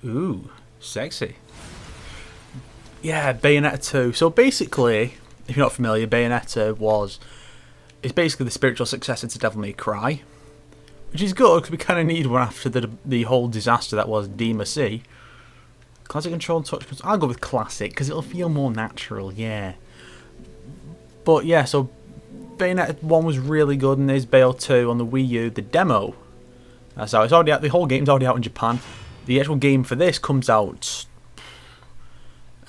Ooh, sexy. Yeah, Bayonetta 2. So basically, if you're not familiar, Bayonetta it's basically the spiritual successor to Devil May Cry, which is good because we kind of need one after the whole disaster that was DMC. Classic control and touch. I'll go with classic because it'll feel more natural. Yeah. But yeah, so Bayonetta 1 was really good, and there's Bayo 2 on the Wii U, the demo. That's how it's already out. The whole game's already out in Japan. The actual game for this comes out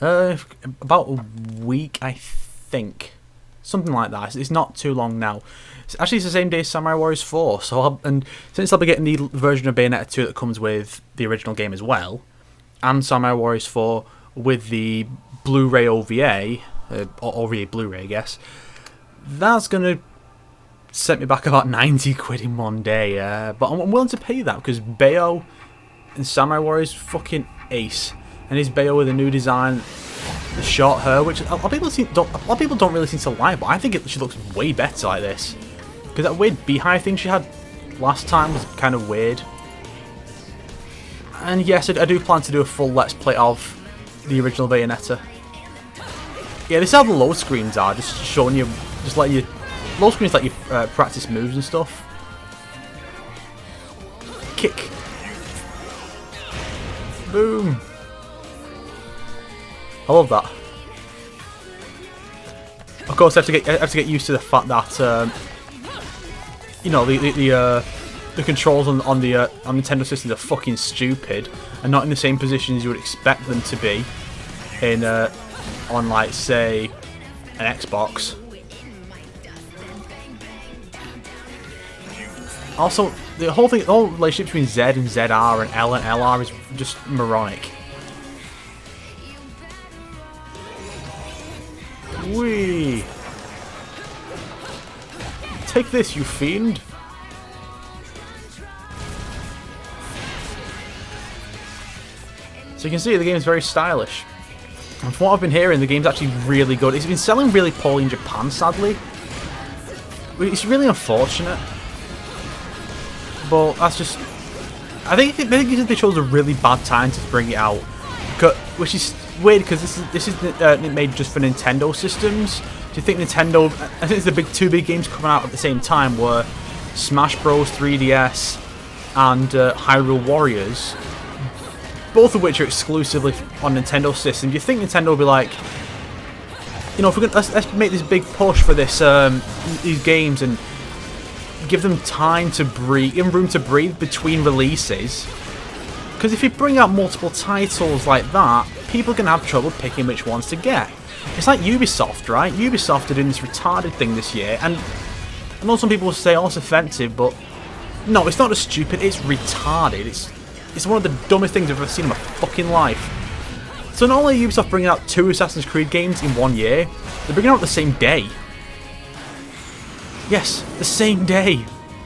about a week, I think. Something like that. It's not too long now. It's the same day as Samurai Warriors 4. And since I'll be getting the version of Bayonetta 2 that comes with the original game as well, and Samurai Warriors 4 with the Blu-ray OVA, or OVA Blu-ray, I guess, that's going to set me back about 90 quid in one day. But I'm willing to pay that because Bayo and Samurai Warriors fucking ace. And his Bayo with a new design, the short hair, which a lot of people don't really seem to like, but I think she looks way better like this. Because that weird beehive thing she had last time was kind of weird. And yes, I do plan to do a full Let's Play of the original Bayonetta. Yeah, this is how the load screens are, just showing you, just letting you, load screens let you practice moves and stuff. Kick. Boom. I love that. Of course, I have to get used to the fact that you know the controls on Nintendo systems are fucking stupid and not in the same position as you would expect them to be in on, like, say, an Xbox. Also, the whole relationship between Z and ZR and L and LR is just moronic. Whee! Take this, you fiend! So you can see the game is very stylish. And from what I've been hearing, the game's actually really good. It's been selling really poorly in Japan, sadly. It's really unfortunate. But that's just... I think they chose a really bad time to bring it out. Which is weird because this is made just for Nintendo systems. Do you think Nintendo... I think the two big games coming out at the same time were Smash Bros. 3DS and Hyrule Warriors. Both of which are exclusively on Nintendo systems. Do you think Nintendo will be like, you know, if we're gonna let's make this big push for this these games and give them time to breathe, give them room to breathe between releases? Because if you bring out multiple titles like that, people can have trouble picking which ones to get. It's like Ubisoft, right? Ubisoft are doing this retarded thing this year, and I know some people will say, oh, it's offensive, but no, it's not just stupid, it's retarded. It's one of the dumbest things I've ever seen in my fucking life. So not only are Ubisoft bringing out 2 Assassin's Creed games in 1 year, they're bringing out the same day. Yes, the same day.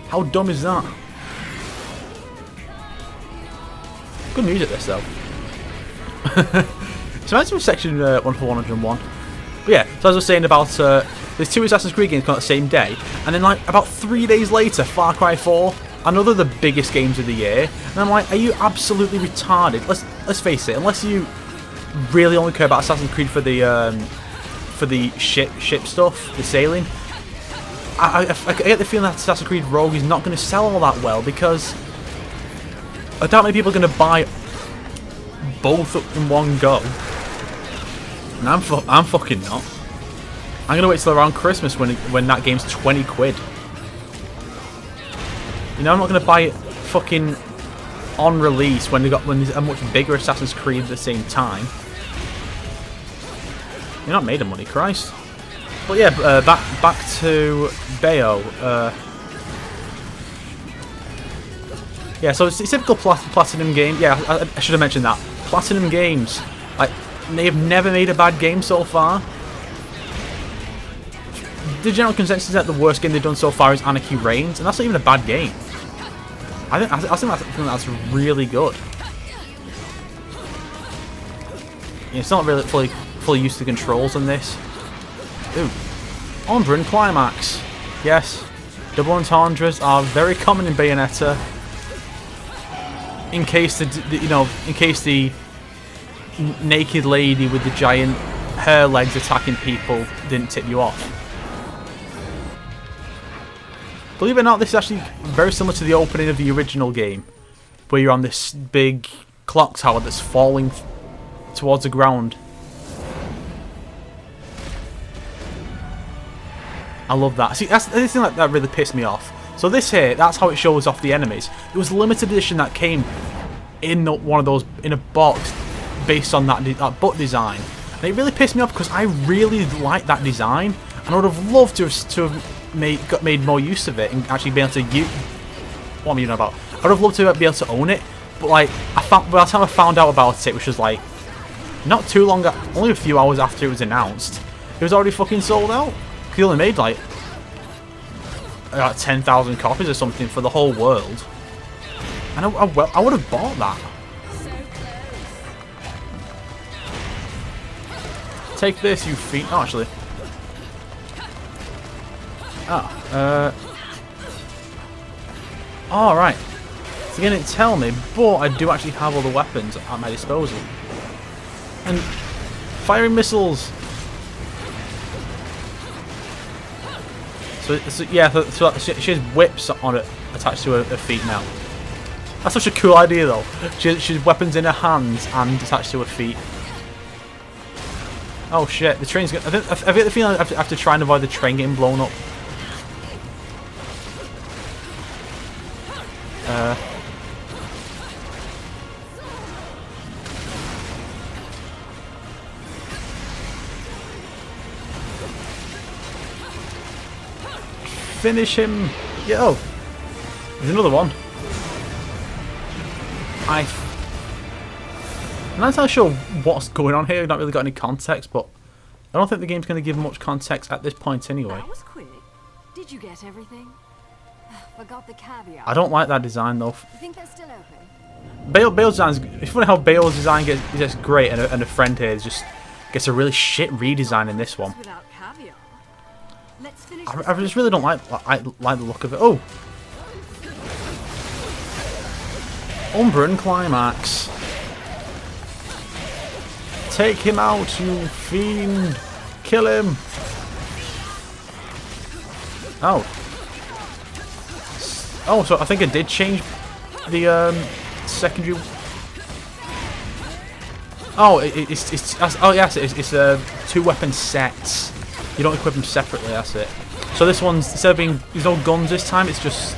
How dumb is that? Good music, this, though. So that's from section 1 for 101. But yeah, so as I was saying about, there's 2 Assassin's Creed games coming out the same day, and then like about 3 days later, Far Cry 4, another of the biggest games of the year, and I'm like, are you absolutely retarded? Let's face it, unless you really only care about Assassin's Creed for the ship stuff, the sailing, I get the feeling that Assassin's Creed Rogue is not going to sell all that well because I doubt many people are going to buy both in one go. And I'm fucking not. I'm going to wait till around Christmas when that game's 20 quid. You know, I'm not going to buy it fucking on release when there's a much bigger Assassin's Creed at the same time. You're not made of money, Christ. But yeah, back to Bayo. Yeah, so it's a typical Platinum game. Yeah, I should have mentioned that. Platinum games, like, they have never made a bad game so far. The general consensus is that the worst game they've done so far is Anarchy Reigns, and that's not even a bad game. I think that's really good. Yeah, it's not really fully used to the controls on this. Ooh, Ombre and Climax. Yes, double entendres are very common in Bayonetta. in case in case the naked lady with the giant hair legs attacking people didn't tip you off. Believe it or not, this is actually very similar to the opening of the original game, where you're on this big clock tower that's falling towards the ground. I love that. See, that's the thing that really pissed me off. So this here, that's how it shows off the enemies. It was a limited edition that came in one of those, in a box, based on that book design. And it really pissed me off because I really like that design, and I would have loved to have made more use of it and actually be able to use. What am I about? I would have loved to be able to own it, but like by the time I found out about it, which was like not too long, only a few hours after it was announced, it was already fucking sold out. He only made like 10,000 copies or something for the whole world, and I would have bought that. Take this, you feet. Oh, actually. Alright. So they didn't tell me, but I do actually have all the weapons at my disposal. And firing missiles. So yeah, so she has whips on it attached to her feet now. That's such a cool idea though. She has weapons in her hands and attached to her feet. Oh shit, the train's gonna... I get the feeling I have to try and avoid the train getting blown up. Finish him! Yo! There's another one. I'm not entirely sure what's going on here. I've not really got any context, but I don't think the game's going to give much context at this point anyway. That was quick. Did you get everything? Forgot the caviar. I don't like that design though. You think they're still open? Bale's design, it's funny how Bale's design gets great, and a friend here just gets a really shit redesign in this one. Without caviar. Let's finish I just really don't like the look of it. Oh! Umbran Climax. Take him out, you fiend! Kill him! Oh. Oh, so I think I did change the secondary. Oh, oh yes, it's 2 weapon sets. You don't equip them separately. That's it. So this one's, instead of being, there's no guns this time. It's just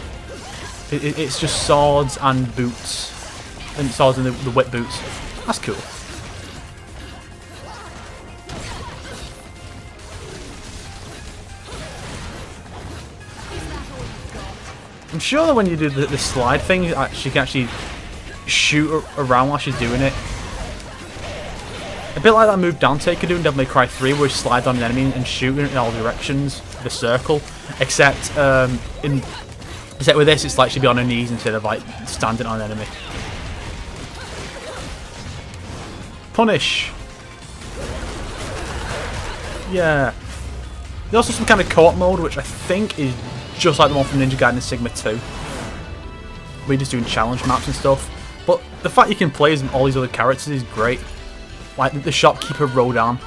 swords and boots, and swords and the whip boots. That's cool. I'm sure that when you do the slide thing, she can actually shoot around while she's doing it. A bit like that move Dante could do in Devil May Cry 3, where he slides on an enemy and shooting in all directions, the circle. Except with this, it's like she'd be on her knees instead of like standing on an enemy. Punish. Yeah. There's also some kind of co-op mode, which I think is just like the one from Ninja Gaiden Sigma 2. We're just doing challenge maps and stuff. But the fact you can play as all these other characters is great. Like the shopkeeper Rodan.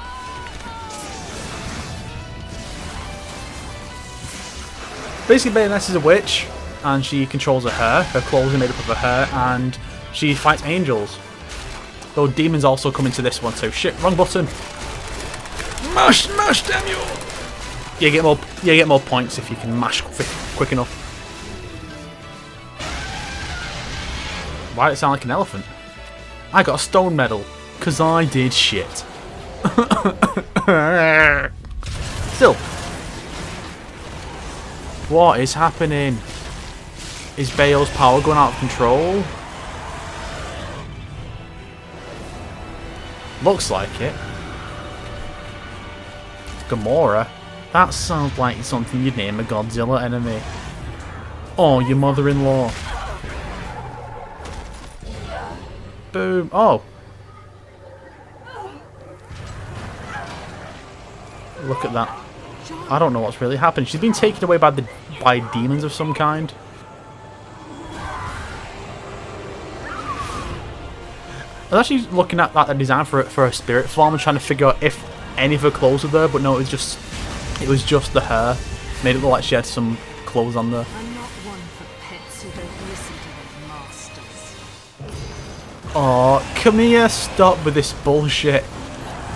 Basically, Bayonetta's a witch, and she controls her hair. Her clothes are made up of her hair, and she fights angels. Though demons also come into this one too. Shit, wrong button. Mash, damn you! You get more points if you can mash quick enough. Why did it sound like an elephant? I got a stone medal, cause I did shit. Still. What is happening? Is Bale's power going out of control? Looks like it. Gamora? That sounds like something you'd name a Godzilla enemy. Oh, your mother-in-law. Boom. Oh. Look at that. I don't know what's really happened. She's been taken away by demons of some kind. I was actually looking at that design for a spirit form and trying to figure out if any of her clothes were there, but no, it was just the hair. Made it look like she had some clothes on there. I'm not one for pets who don't listen to their masters. Oh, Kamiya, stop with this bullshit.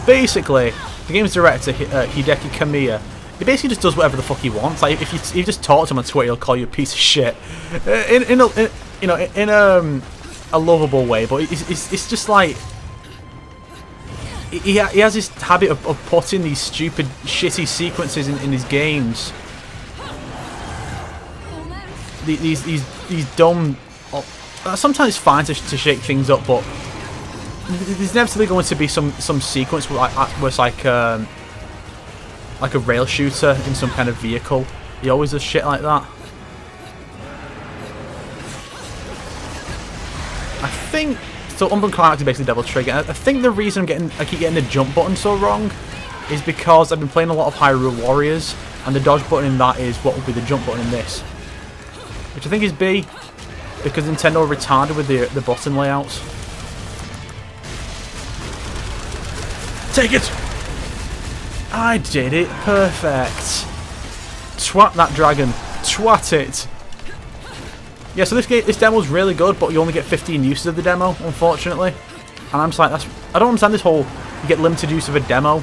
Basically, the game's director, Hideki Kamiya, he basically just does whatever the fuck he wants. Like, if you just talk to him on Twitter, he'll call you a piece of shit. In a lovable way, but it's just like... He has this habit of putting these stupid, shitty sequences in his games. These dumb... sometimes it's fine to shake things up, but there's inevitably going to be some sequence where it's like a rail shooter in some kind of vehicle. He always does shit like that. I think so. Unbound Climax is basically Devil Trigger. I think the reason I keep getting the jump button so wrong is because I've been playing a lot of Hyrule Warriors, and the dodge button in that is what will be the jump button in this, which I think is B, because Nintendo are retarded with the button layouts. Take it! I did it! Perfect! Twat that dragon! Twat it! Yeah, so this demo's really good, but you only get 15 uses of the demo, unfortunately. And I'm just like, I don't understand this whole, you get limited use of a demo.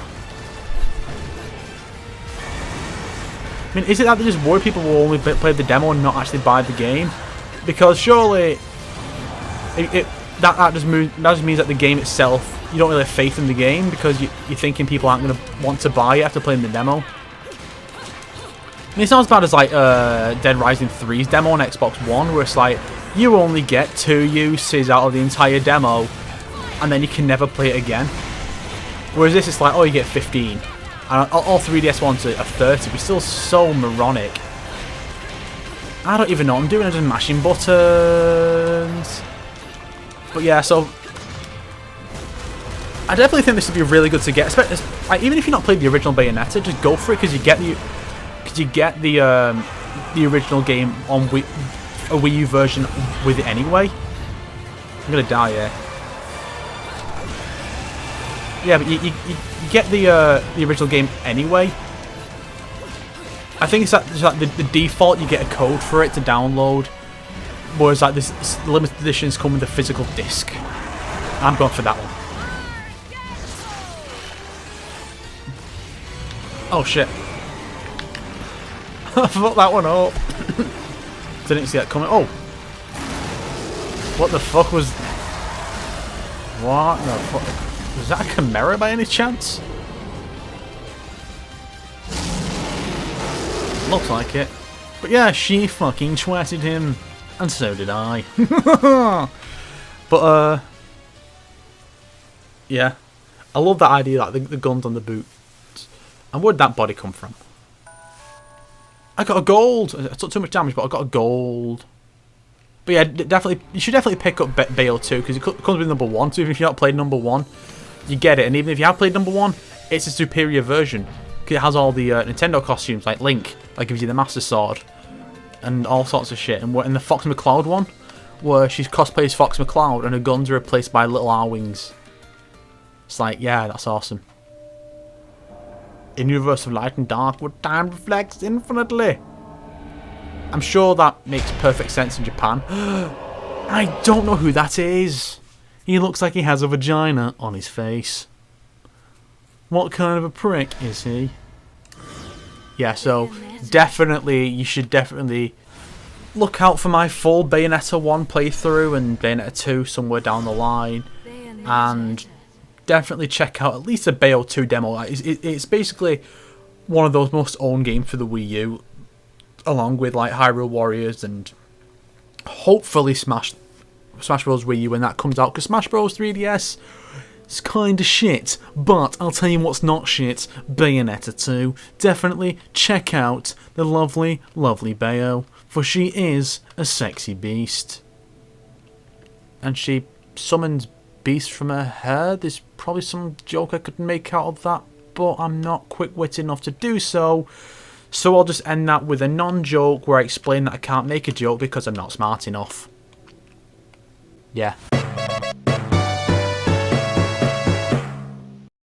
I mean, is it that they just worry people will only play the demo and not actually buy the game? Because surely, that just means that the game itself, you don't really have faith in the game, because you're thinking people aren't going to want to buy it after playing the demo. I mean, it's not as bad as like Dead Rising 3's demo on Xbox One, where it's like, you only get 2 uses out of the entire demo, and then you can never play it again. Whereas this, it's like, oh, you get 15. And all 3DS ones are 30, but still so moronic. I don't even know what I'm doing, I'm just mashing buttons. But yeah, so I definitely think this would be really good to get, especially, like, even if you've not played the original Bayonetta, just go for it, because you get the original game on a Wii U version with it anyway. I'm gonna die here. Yeah, but you get the original game anyway. I think it's like the default, you get a code for it to download, whereas like this limited editions come with a physical disc. I'm going for that one. Oh shit. I fucked that one up. Didn't see that coming. Oh. What the fuck was... What the fuck? Was that a Chimera by any chance? Looks like it. But yeah, she fucking twatted him. And so did I. But, yeah. I love that idea, like the guns on the boots. And where'd that body come from? I got a gold. I took too much damage, but I got a gold. But yeah, definitely, you should definitely pick up Bayo 2, because it comes with number 1. So even if you've not played number 1, you get it. And even if you have played number 1, it's a superior version, because it has all the Nintendo costumes, like Link, that gives you the Master Sword, and all sorts of shit. And in the Fox McCloud one, where she cosplays Fox McCloud, and her guns are replaced by little R-Wings. It's like, yeah, that's awesome. In universe of light and dark, where time reflects infinitely. I'm sure that makes perfect sense in Japan. I don't know who that is. He looks like he has a vagina on his face. What kind of a prick is he? Yeah, so definitely, you should definitely look out for my full Bayonetta 1 playthrough and Bayonetta 2 somewhere down the line. And definitely check out at least a Bayo 2 demo. It's basically one of those most owned games for the Wii U, along with like Hyrule Warriors and hopefully Smash Bros Wii U when that comes out, because Smash Bros 3DS is kinda shit. But I'll tell you what's not shit: Bayonetta 2. Definitely check out the lovely, lovely Bayo, for she is a sexy beast. And she summons beasts from her hair. There's probably some joke I could make out of that, but I'm not quick-witted enough to do so. So I'll just end that with a non-joke where I explain that I can't make a joke because I'm not smart enough. Yeah.